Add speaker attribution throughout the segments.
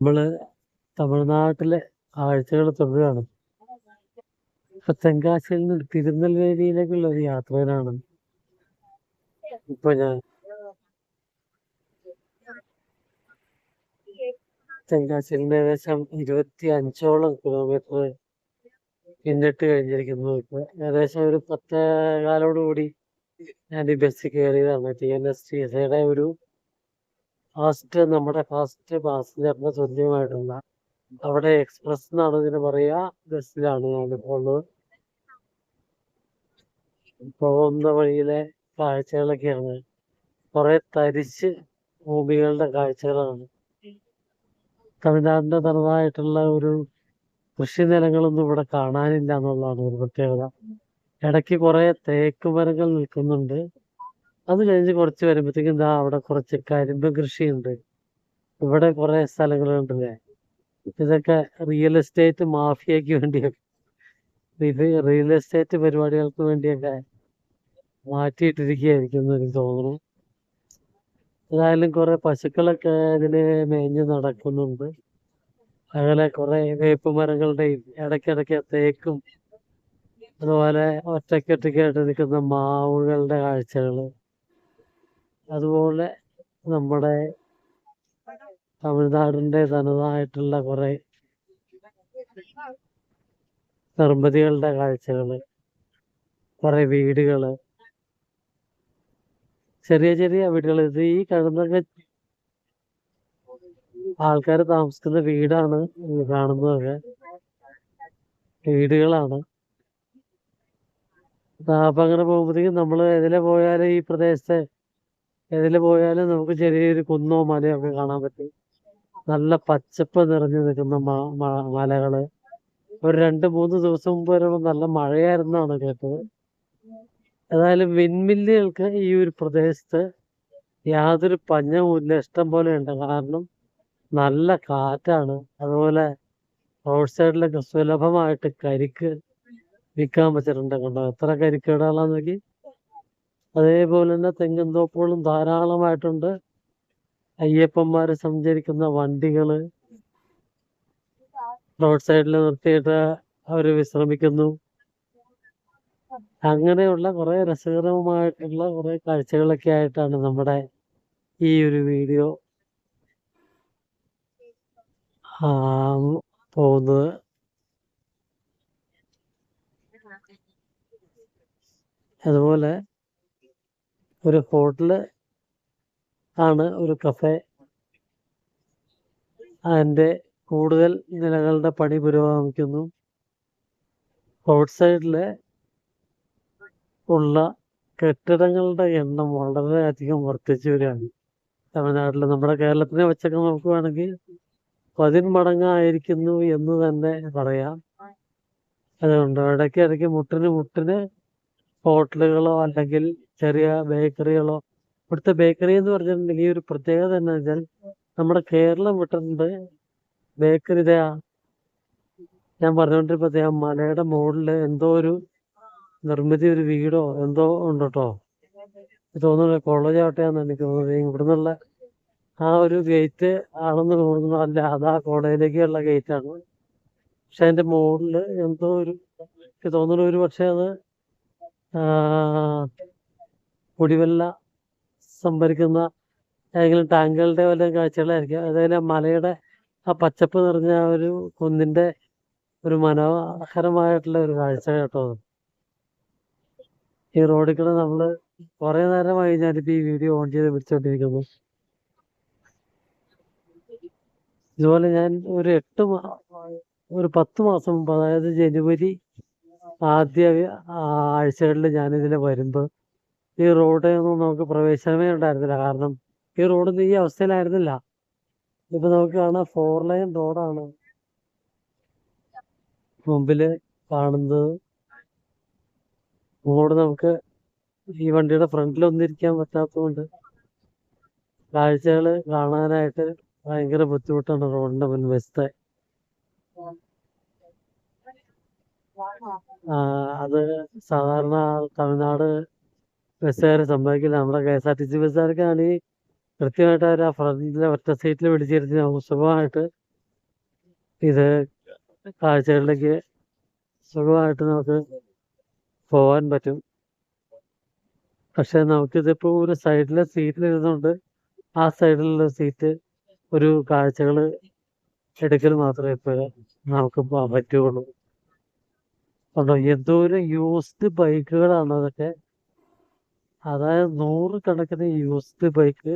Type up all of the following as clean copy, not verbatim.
Speaker 1: നമ്മള് തമിഴ്നാട്ടിലെ കാഴ്ചകൾ തുടരുകയാണ്. ഇപ്പൊ തെങ്കാശിയിൽ നിന്ന് തിരുനെൽവേലിയിലേക്കുള്ള ഒരു യാത്രയിലാണ് ഇപ്പൊ ഞാൻ. തെങ്കാശിയിൽ നിന്ന് ഏകദേശം 25ഓളം കിലോമീറ്റർ പിന്നിട്ട് കഴിഞ്ഞിരിക്കുന്നു. ഇപ്പൊ ഏകദേശം ഒരു 10:15 ഞാൻ ഈ ബസ്സിൽ കയറിയതാണ്. TNSTCയുടെ ഒരു നമ്മുടെ ഫാസ്റ്റ് പാസഞ്ചറിന് തുല്യമായിട്ടുള്ള, അവിടെ എക്സ്പ്രസ് എന്നാണ് ഇതിന് പറയുക, ബസ്സിലാണ് ഞാനിപ്പോൾ ഉള്ളത്. പോകുന്ന വഴിയിലെ കാഴ്ചകളൊക്കെയാണ് കുറെ തരിശ് ഭൂമികളുടെ കാഴ്ചകളാണ്. തമിഴ്നാടിന്റെ തനതായിട്ടുള്ള ഒരു കൃഷി നിലങ്ങളൊന്നും ഇവിടെ കാണാനില്ല എന്നുള്ളതാണ് ഒരു പ്രത്യേകത. ഇടയ്ക്ക് കുറെ തേക്ക് മരങ്ങൾ നിൽക്കുന്നുണ്ട്. അത് കഴിഞ്ഞ് കുറച്ച് വരുമ്പോഴത്തേക്കും അവിടെ കുറച്ച് കരിമ്പ് കൃഷിയുണ്ട്. ഇവിടെ കുറെ സ്ഥലങ്ങളുണ്ടല്ലേ. ഇതൊക്കെ റിയൽ എസ്റ്റേറ്റ് മാഫിയയ്ക്ക് വേണ്ടിയൊക്കെ, റിയൽ എസ്റ്റേറ്റ് പരിപാടികൾക്ക് വേണ്ടിയൊക്കെ മാറ്റിയിട്ടിരിക്കുകയായിരിക്കും എന്ന് എനിക്ക് തോന്നുന്നു. ഏതായാലും കുറെ പശുക്കളൊക്കെ ഇതില് മേഞ്ഞ് നടക്കുന്നുണ്ട്. അങ്ങനെ കുറെ വേപ്പ് മരങ്ങളുടെയും ഇടയ്ക്കിടയ്ക്ക് തേക്കും, അതുപോലെ ഒറ്റയ്ക്കൊറ്റയ്ക്കായിട്ട് നിൽക്കുന്ന മാവുകളുടെ കാഴ്ചകള്, അതുപോലെ നമ്മുടെ തമിഴ്നാടിന്റെ തനതായിട്ടുള്ള കുറെ നിർമ്മിതികളുടെ കാഴ്ചകള്, കുറെ വീടുകള്, ചെറിയ ചെറിയ വീടുകൾ. ഇത് ഈ കാണുന്നതൊക്കെ ആൾക്കാർ താമസിക്കുന്ന വീടാണ്. കാണുന്നതൊക്കെ വീടുകളാണ്. അപ്പൊ അങ്ങനെ പോകുമ്പോഴത്തേക്കും നമ്മള് ഈ പ്രദേശത്തെ എതിലെ പോയാലും നമുക്ക് ചെറിയൊരു കുന്നോ മലയോ ഒക്കെ കാണാൻ പറ്റും. നല്ല പച്ചപ്പ് നിറഞ്ഞു നിൽക്കുന്ന മലകള്. ഒരു 2-3 ദിവസം മുമ്പ് വരെ നല്ല മഴയായിരുന്നാണ് കേട്ടത്. ഏതായാലും വിൻമില്ലുകൾക്ക് ഈ ഒരു പ്രദേശത്ത് യാതൊരു പഞ്ഞവുമില്ല, ഇഷ്ടം പോലെ ഉണ്ട്. കാരണം നല്ല കാറ്റാണ്. അതുപോലെ റോഡ് സൈഡിലൊക്കെ സുലഭമായിട്ട് കരിക്ക് വിൽക്കാൻ വെച്ചിട്ടുണ്ട്. കണ്ടോ എത്ര കരിക്കേടാളാന്ന് നോക്കി. അതേപോലെ തന്നെ തെങ്ങിൻ തോപ്പുകളും ധാരാളമായിട്ടുണ്ട്. അയ്യപ്പന്മാര് സഞ്ചരിക്കുന്ന വണ്ടികള് റോഡ് സൈഡിൽ നിർത്തിയിട്ട് അവര് വിശ്രമിക്കുന്നു. അങ്ങനെയുള്ള കുറെ രസകരമായിട്ടുള്ള കുറെ കാഴ്ചകളൊക്കെ ആയിട്ടാണ് നമ്മുടെ ഈ ഒരു വീഡിയോ പോകുന്നത്. അതുപോലെ ഒരു ഹോട്ടല് ആണ്, ഒരു കഫേ. അതിന്റെ കൂടുതൽ നിലകളുടെ പണി പുരോഗമിക്കുന്നു. റോഡ് സൈഡില് ഉള്ള കെട്ടിടങ്ങളുടെ എണ്ണം വളരെയധികം വർദ്ധിച്ചു വരികയാണ് തമിഴ്നാട്ടിൽ. നമ്മുടെ കേരളത്തിനെ വെച്ചൊക്കെ നോക്കുകയാണെങ്കിൽ 10 മടങ്ങായിരിക്കുന്നു എന്ന് തന്നെ പറയാം. അതുകൊണ്ട് ഇടയ്ക്കിടയ്ക്ക് മുട്ടിന് ഹോട്ടലുകളോ അല്ലെങ്കിൽ ചെറിയ ബേക്കറികളോ. ഇവിടുത്തെ ബേക്കറി എന്ന് പറഞ്ഞിട്ടുണ്ടെങ്കിൽ ഒരു പ്രത്യേകത എന്ന് വെച്ചാൽ, നമ്മുടെ കേരളം വിട്ടിട്ടുണ്ട് ബേക്കറി. ഞാൻ പറഞ്ഞുകൊണ്ടിരുന്നപ്പോ മലയുടെ മുകളില് എന്തോ ഒരു നിർമ്മിതി, ഒരു വീടോ എന്തോ ഉണ്ട് കേട്ടോ. തോന്നുന്നു കോളേജ് ആവട്ടെയാന്ന് എനിക്ക് തോന്നുന്നത്. ഇവിടുന്നുള്ള ആ ഒരു ഗേറ്റ് ആണെന്ന് തോന്നുന്നു. അല്ല, അതാ കോളേജിലേക്കുള്ള ഗേറ്റാണ്. പക്ഷെ അതിന്റെ മുകളില് എന്തോ എനിക്ക് തോന്നുന്നു ഒരു പക്ഷെ അത് കുടിവെള്ള സംഭരിക്കുന്ന ഏതെങ്കിലും ടാങ്കുകളുടെ വല്ല കാഴ്ചകളായിരിക്കും. അതായത് മലയുടെ ആ പച്ചപ്പ് നിറഞ്ഞ ആ ഒരു കുന്നിന്റെ ഒരു മനോഹരമായിട്ടുള്ള ഒരു കാഴ്ച കേട്ടോ. ഈ റോഡിൽ കൂടെ നമ്മള് കുറെ നേരമായി ഞാനിപ്പോ ഈ വീഡിയോ ഓൺ ചെയ്ത് പിടിച്ചോണ്ടിരിക്കുന്നു. ഇതുപോലെ ഞാൻ ഒരു 10 മാസം മുമ്പ്, അതായത് ജനുവരി ആദ്യ ആഴ്ചകളിൽ ഞാനിതിൽ വരുമ്പോൾ ഈ റോഡൊന്നും നമുക്ക് പ്രവേശനമേ ഉണ്ടായിരുന്നില്ല. കാരണം ഈ റോഡ് ഈ അവസ്ഥയിലായിരുന്നില്ല. ഇപ്പൊ നമുക്ക് കാണാം 4 ലൈൻ റോഡാണ് മുമ്പില് കാണുന്നത്. റോഡ് നമുക്ക് ഈ വണ്ടിയുടെ ഫ്രണ്ടിലൊന്നും ഇരിക്കാൻ പറ്റാത്തതുകൊണ്ട് കാഴ്ചകള് കാണാനായിട്ട് ഭയങ്കര ബുദ്ധിമുട്ടാണ് റോഡിന്റെ മുൻവശത്തെ. അത് സാധാരണ തമിഴ്നാട് ബസ്സുകാരെ സംഭവിക്കില്ല. നമ്മുടെ KSRTC ബസ്സുകാർക്കാണെങ്കിൽ കൃത്യമായിട്ട് അവർ ആ ഫ്രണ്ടിലെ ഒറ്റ സീറ്റിൽ പിടിച്ചിരുത്തി നമുക്ക് സുഖമായിട്ട് ഇത് കാഴ്ചകളിലേക്ക് സുഖമായിട്ട് നമുക്ക് പോകാൻ പറ്റും. പക്ഷെ നമുക്കിതിപ്പോൾ ഒരു സൈഡിലെ സീറ്റിലിരുന്നുകൊണ്ട് ആ സൈഡിലുള്ള സീറ്റ് ഒരു കാഴ്ചകൾ എടുക്കൽ മാത്രമേ ഇപ്പോൾ നമുക്ക് പറ്റുള്ളൂ. കണ്ടോ എന്തോരം യൂസ്ഡ് ബൈക്കുകളാണ് അതൊക്കെ. അതായത് 100 കണക്കിന് യൂസ്ഡ് ബൈക്ക്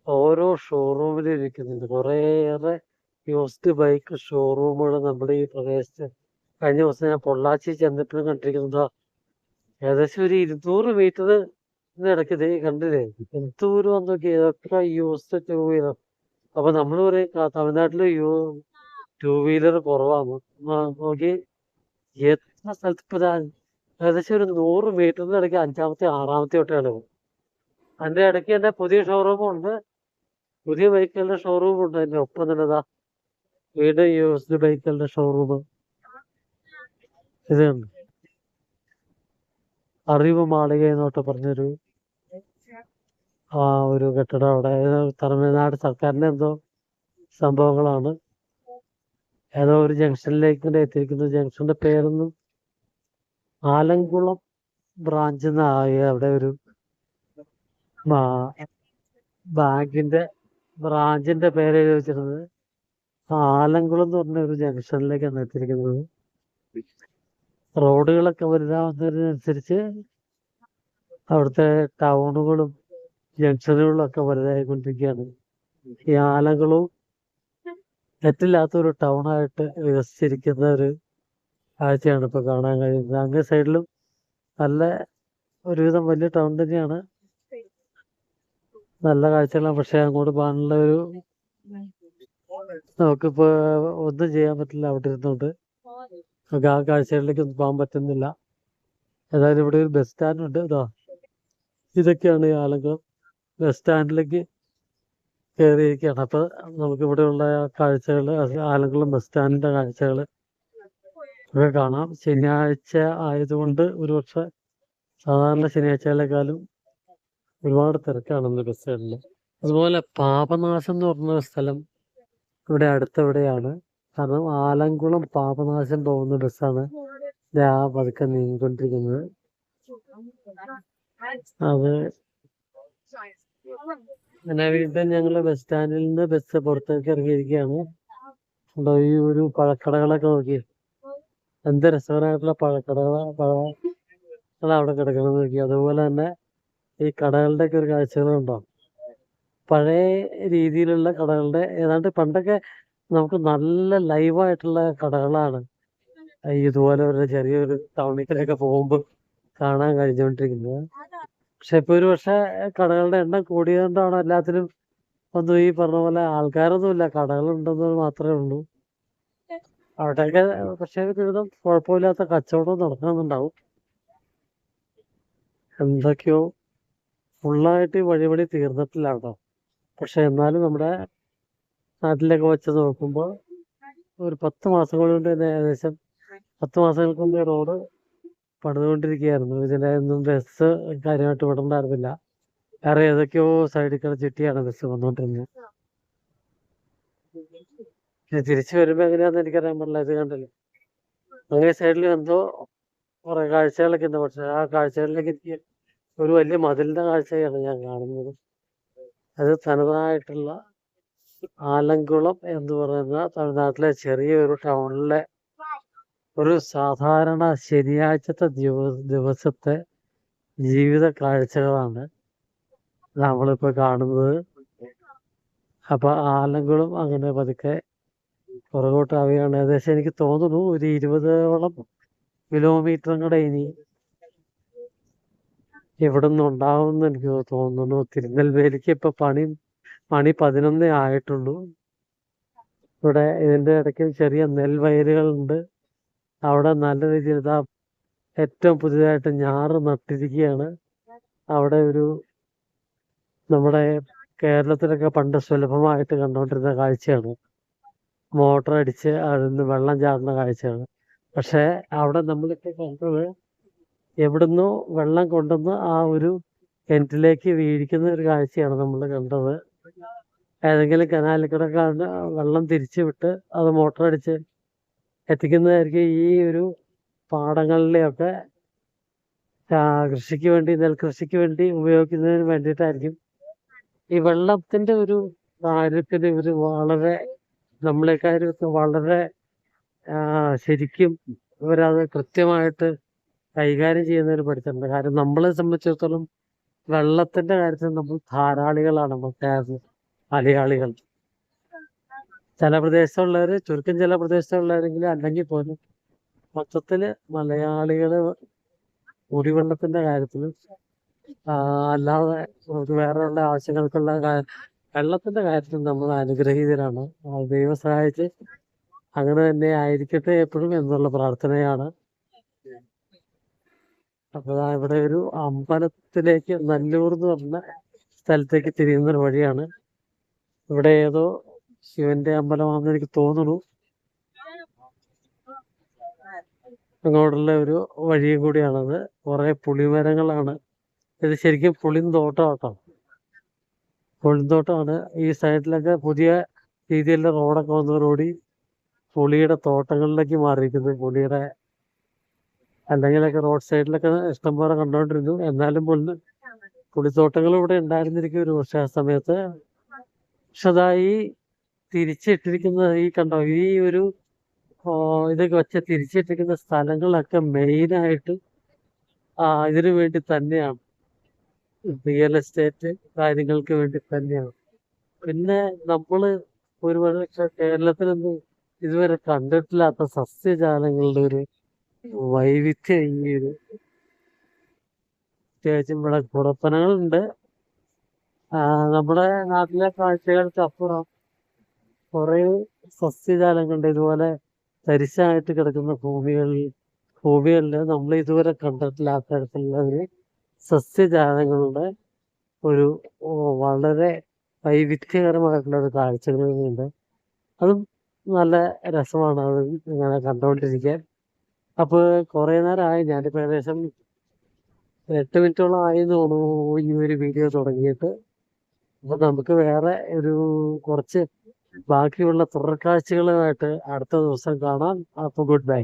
Speaker 1: ഓരോ ഷോറൂമിലും ഇരിക്കുന്നുണ്ട്. കുറേയേറെ യൂസ്ഡ് ബൈക്ക് ഷോറൂമുകൾ നമ്മുടെ ഈ പ്രദേശത്ത്. കഴിഞ്ഞ ദിവസം ഞാൻ പൊള്ളാച്ചി ചെന്നപ്പോഴും കണ്ടിരിക്കുന്നതാ. ഏകദേശം ഒരു 200 മീറ്റർ ഇടയ്ക്ക് ഇതേ കണ്ടില്ലേ, എന്തോരം നോക്കി ഇതൊക്കെ യൂസ്ഡ് 2 വീലർ. അപ്പൊ നമ്മൾ പറയും തമിഴ്നാട്ടില് 2 വീലർ കുറവാണ്. നോക്കി എത്ര സ്ഥലത്ത് ഇപ്പൊ ഏകദേശം ഒരു 100 മീറ്ററിന്റെ ഇടയ്ക്ക് 5ാമത്തെ 6ാമത്തെ തൊട്ടാണ്. അതിന്റെ ഇടയ്ക്ക് തന്നെ പുതിയ ഷോറൂമും ഉണ്ട്, പുതിയ ബൈക്കുകളുടെ ഷോറൂം ഉണ്ട്. അതിന്റെ ഒപ്പം തന്നെ വീണ്ടും യൂസ്ഡ് ബൈക്കുകളുടെ ഷോറൂം ഇതുണ്ട്. അറിവ് മാളിക എന്നോട്ട് പറഞ്ഞൊരു ഒരു കെട്ടിടം അവിടെ തമിഴ്നാട് സർക്കാരിന്റെ എന്തോ സംഭവങ്ങളാണ്. ഏതോ ഒരു ജംഗ്ഷനിലേക്ക് എത്തിയിരിക്കുന്നു. ജംഗ്ഷന്റെ പേരൊന്നും ആലങ്കുളം ബ്രാഞ്ച് എന്നായി. അവിടെ ഒരു ബ്രാഞ്ചിന്റെ പേര് എഴുതി വെച്ചിരുന്നത്. ആലങ്കുളം എന്ന് പറഞ്ഞ ഒരു ജംഗ്ഷനിലേക്കാണ് എത്തിയിരിക്കുന്നത്. റോഡുകളൊക്കെ വലുതാവുന്നതിനനുസരിച്ച് അവിടുത്തെ ടൗണുകളും ജംഗ്ഷനുകളും ഒക്കെ വലുതായിക്കൊണ്ടിരിക്കുകയാണ്. ഈ ആലങ്കുളവും തെറ്റില്ലാത്തൊരു ടൗണായിട്ട് വികസിച്ചിരിക്കുന്ന ഒരു കാഴ്ചയാണ് ഇപ്പോൾ കാണാൻ കഴിയുന്നത്. അങ്ങേ സൈഡിലും നല്ല ഒരുവിധം വലിയ ടൗൺ തന്നെയാണ്, നല്ല കാഴ്ചകളാണ്. പക്ഷെ അങ്ങോട്ട് പോകാനുള്ള ഒരു നമുക്കിപ്പോൾ ഒന്നും ചെയ്യാൻ പറ്റില്ല അവിടെ ഇരുന്നുകൊണ്ട്. നമുക്ക് ആ കാഴ്ചകളിലേക്ക് ഒന്നും പോകാൻ പറ്റുന്നില്ല. ഏതായാലും ഇവിടെ ഒരു ബസ് സ്റ്റാൻഡ് ഉണ്ട്. ഇതൊക്കെയാണ് ഈ ആലങ്കുളം ബസ് സ്റ്റാൻഡിലേക്ക് കയറിയിരിക്കുകയാണ്. അപ്പൊ നമുക്കിവിടെയുള്ള കാഴ്ചകൾ, ആലങ്കുളം ബസ് സ്റ്റാൻഡിന്റെ കാഴ്ചകൾ ഒക്കെ കാണാം. ശനിയാഴ്ച ആയതുകൊണ്ട് ഒരുപക്ഷെ സാധാരണ ശനിയാഴ്ചകളെക്കാളും ഒരുപാട് തിരക്കാണെന്ന് ബസ് സ്റ്റാൻഡിൽ. അതുപോലെ പാപനാശം എന്ന് പറഞ്ഞ സ്ഥലം ഇവിടെ അടുത്തെവിടെയാണ്. കാരണം ആലങ്കുളം പാപനാശം പോകുന്ന ബസ്സാണ് പതുക്കെ നീങ്ങിക്കൊണ്ടിരിക്കുന്നത്. അത് അങ്ങനെ വീണ്ടും ഞങ്ങൾ ബസ് സ്റ്റാൻഡിൽ നിന്ന് ബസ് പുറത്തേക്ക് ഇറങ്ങിയിരിക്കുകയാണ്. ഈ ഒരു പഴക്കടകളൊക്കെ നോക്കി, എന്ത് രസകരമായിട്ടുള്ള പഴക്കടകൾ അവിടെ കിടക്കണം നോക്കി. അതുപോലെ തന്നെ ഈ കടകളുടെ ഒക്കെ ഒരു കാഴ്ചകളുണ്ടോ, പഴയ രീതിയിലുള്ള കടകളുടെ. ഏതാണ്ട് പണ്ടൊക്കെ നമുക്ക് നല്ല ലൈവായിട്ടുള്ള കടകളാണ് ഇതുപോലെ ഒരു ചെറിയൊരു ടൗണിലൊക്കെ പോകുമ്പോൾ കാണാൻ കഴിഞ്ഞുകൊണ്ടിരിക്കുന്നത്. പക്ഷെ ഇപ്പൊ ഒരു പക്ഷെ കടകളുടെ എണ്ണം കൂടിയതുകൊണ്ടാണ് എല്ലാത്തിനും ഒന്നും ഈ പറഞ്ഞ പോലെ ആൾക്കാരൊന്നുമില്ല, കടകളുണ്ടെന്ന് മാത്രമേ ഉള്ളൂ. അവിടെയൊക്കെ പക്ഷെ ഒരുവിധം കുഴപ്പമില്ലാത്ത കച്ചവടം നടക്കുന്നുണ്ടാവും. എന്തൊക്കെയോ ഫുള്ളായിട്ട് വഴി തീർന്നിട്ടില്ല കേട്ടോ. പക്ഷെ എന്നാലും നമ്മുടെ നാട്ടിലൊക്കെ വെച്ച് നോക്കുമ്പോൾ ഒരു 10 മാസങ്ങൾ കൊണ്ട് തന്നെ, ഏകദേശം 10 മാസങ്ങൾക്ക് മുമ്പേ റോഡ് പണിതുകൊണ്ടിരിക്കുകയായിരുന്നു. ഇതിനൊന്നും ബസ് കാര്യമായിട്ട് വിടണ്ടായിരുന്നില്ല. വേറെ ഏതൊക്കെയോ സൈഡിൽ കൂടെ ചുറ്റിയാണ് ബസ് വന്നുകൊണ്ടിരുന്നത്. തിരിച്ചു വരുമ്പോ എങ്ങനെയാന്ന് എനിക്കറിയാൻ പാടില്ല. ഇത് കണ്ടില്ല, അങ്ങനെ സൈഡിൽ എന്തോ കുറെ കാഴ്ചകളൊക്കെ ഉണ്ട്. പക്ഷെ ആ കാഴ്ചകളിലേക്ക് എത്തിയ ഒരു വലിയ മതിലിന്റെ കാഴ്ചയാണ് ഞാൻ കാണുന്നത്. അത് തനതായിട്ടുള്ള ആലങ്കുളം എന്ന് പറയുന്ന തമിഴ്നാട്ടിലെ ചെറിയൊരു ടൗണിലെ ഒരു സാധാരണ ശനിയാഴ്ചത്തെ ദിവസത്തെ ജീവിത കാഴ്ചകളാണ് നമ്മളിപ്പോൾ കാണുന്നത്. അപ്പൊ ആലങ്കുളം അങ്ങനെ പതുക്കെ പുറകോട്ടാവുകയാണ്. ഏകദേശം എനിക്ക് തോന്നുന്നു ഒരു 20ഓളം കിലോമീറ്ററും കൂടെ ഇനി ഇവിടെ നിന്ന് ഉണ്ടാവുമെന്ന് എനിക്ക് തോന്നുന്നു. തിരുനെൽവേലിക്ക് ഇപ്പൊ മണി 11 ആയിട്ടുള്ളൂ. ഇവിടെ ഇതിന്റെ ഇടയ്ക്ക് ചെറിയ നെൽവയലുകളുണ്ട്. അവിടെ നല്ല രീതിയിൽ ഏറ്റവും പുതിയതായിട്ട് ഞാറ് നട്ടിരിക്കുകയാണ്. അവിടെ ഒരു നമ്മുടെ കേരളത്തിലൊക്കെ പണ്ട് സുലഭമായിട്ട് കണ്ടുകൊണ്ടിരുന്ന കാഴ്ചയാണ്, മോട്ടർ അടിച്ച് അതിൽ നിന്ന് വെള്ളം ചാടുന്ന കാഴ്ചയാണ്. പക്ഷെ അവിടെ നമ്മളിപ്പോൾ കണ്ടത് എവിടുന്നോ വെള്ളം കൊണ്ടുവന്ന് ആ ഒരു കിണറ്റിലേക്ക് വീഴിക്കുന്ന ഒരു കാഴ്ചയാണ് നമ്മൾ കണ്ടത്. ഏതെങ്കിലും കനാലിൽ കൂടെ വെള്ളം തിരിച്ചു വിട്ട് അത് മോട്ടർ അടിച്ച് എത്തിക്കുന്നതായിരിക്കും ഈ ഒരു പാടങ്ങളിലെയൊക്കെ കൃഷിക്ക് വേണ്ടി നെൽകൃഷിക്ക് വേണ്ടി ഉപയോഗിക്കുന്നതിന് വേണ്ടിയിട്ടായിരിക്കും. ഈ വെള്ളത്തിന്റെ ഒരു കാര്യത്തിൽ ഇവർ വളരെ നമ്മളെക്കാരും വളരെ ശരിക്കും ഇവരത് കൃത്യമായിട്ട് കൈകാര്യം ചെയ്യുന്നതിന് പഠിച്ചിട്ടുണ്ട്. കാരണം നമ്മളെ സംബന്ധിച്ചിടത്തോളം വെള്ളത്തിന്റെ കാര്യത്തിൽ നമ്മൾ ധാരാളികളാണ് മലയാളികൾ. ചില പ്രദേശത്തുള്ളവര് ചുരുക്കം ചില പ്രദേശത്തുള്ളവരെങ്കിലും അല്ലെങ്കിൽ പോലും മൊത്തത്തില് മലയാളികള് കുടിവെള്ളത്തിന്റെ കാര്യത്തിലും അല്ലാതെ നമുക്ക് വേറെയുള്ള ആവശ്യങ്ങൾക്കുള്ള വെള്ളത്തിന്റെ കാര്യത്തിൽ നമ്മൾ അനുഗ്രഹീതരാണ്. ദൈവം സഹായിച്ച് അങ്ങനെ തന്നെ ആയിരിക്കട്ടെ എപ്പോഴും എന്നുള്ള പ്രാർത്ഥനയാണ്. അപ്പൊ ഇവിടെ ഒരു അമ്പലത്തിലേക്ക് നല്ലൂർ എന്ന് പറഞ്ഞ സ്ഥലത്തേക്ക് തിരിയുന്ന ഒരു വഴിയാണ്. ഇവിടെ ഏതോ ശിവന്റെ അമ്പലമാണെന്ന് എനിക്ക് തോന്നുന്നു. അങ്ങോട്ടുള്ള ഒരു വഴിയും കൂടിയാണത്. കുറെ പുളിമരങ്ങളാണ്. ഇത് ശരിക്കും പുളിന്തോട്ടമാട്ടോ. പുളിന്തോട്ടമാണ്. ഈ സൈഡിലൊക്കെ പുതിയ രീതിയിലുള്ള റോഡൊക്കെ വന്നതോടുകൂടി പുളിയുടെ തോട്ടങ്ങളിലേക്ക് മാറിയിരിക്കുന്നത്. പുളിയുടെ അല്ലെങ്കിലൊക്കെ റോഡ് സൈഡിലൊക്കെ ഇഷ്ടംപോലെ കണ്ടോണ്ടിരുന്നു. എന്നാലും പുളിത്തോട്ടങ്ങൾ ഇവിടെ ഉണ്ടായിരുന്നിരിക്കും ഒരു പക്ഷെ ആ സമയത്ത്. പക്ഷെ അതായി തിരിച്ചിട്ടിരിക്കുന്ന ഈ കണ്ടോ ഈ ഒരു ഇതൊക്കെ വെച്ച് തിരിച്ചിട്ടിരിക്കുന്ന സ്ഥലങ്ങളൊക്കെ മെയിനായിട്ട് ഇതിനു വേണ്ടി തന്നെയാണ്. റിയൽ എസ്റ്റേറ്റ് കാര്യങ്ങൾക്ക് വേണ്ടി തന്നെയാണ്. പിന്നെ നമ്മള് ഒരുപക്ഷെ കേരളത്തിലൊന്നും ഇതുവരെ കണ്ടിട്ടില്ലാത്ത സസ്യജാലങ്ങളുടെ ഒരു വൈവിധ്യം ഈ ഒരു പ്രത്യേകിച്ചും ഇവിടെ കുടപ്പനകളുണ്ട്. നമ്മുടെ നാട്ടിലെ കാഴ്ചകൾക്ക് അപ്പുറം കുറെ സസ്യജാലങ്ങളുണ്ട്. ഇതുപോലെ തരിശായിട്ട് കിടക്കുന്ന ഭൂമികളിൽ നമ്മൾ ഇതുവരെ കണ്ടിട്ടില്ലാത്ത തരത്തിലുള്ള ഒരു സസ്യജാലങ്ങളുടെ ഒരു വളരെ വൈവിധ്യകരമായിട്ടുള്ള ഒരു കാഴ്ചകളുണ്ട്. അതും നല്ല രസമാണ് അത് ഇങ്ങനെ കണ്ടുകൊണ്ടിരിക്കാൻ. അപ്പൊ കുറെ നേരമായി ഞാനിപ്പോ ഏകദേശം 8 മിനിറ്റോളം ആയെന്ന് തോന്നുന്നു ഈ ഒരു വീഡിയോ തുടങ്ങിയിട്ട്. അപ്പൊ നമുക്ക് വേറെ ഒരു കുറച്ച് ബാക്കിയുള്ള തുടർക്കാഴ്ചകളുമായിട്ട് അടുത്ത ദിവസം കാണാം. അപ്പൊ ഗുഡ് ബൈ.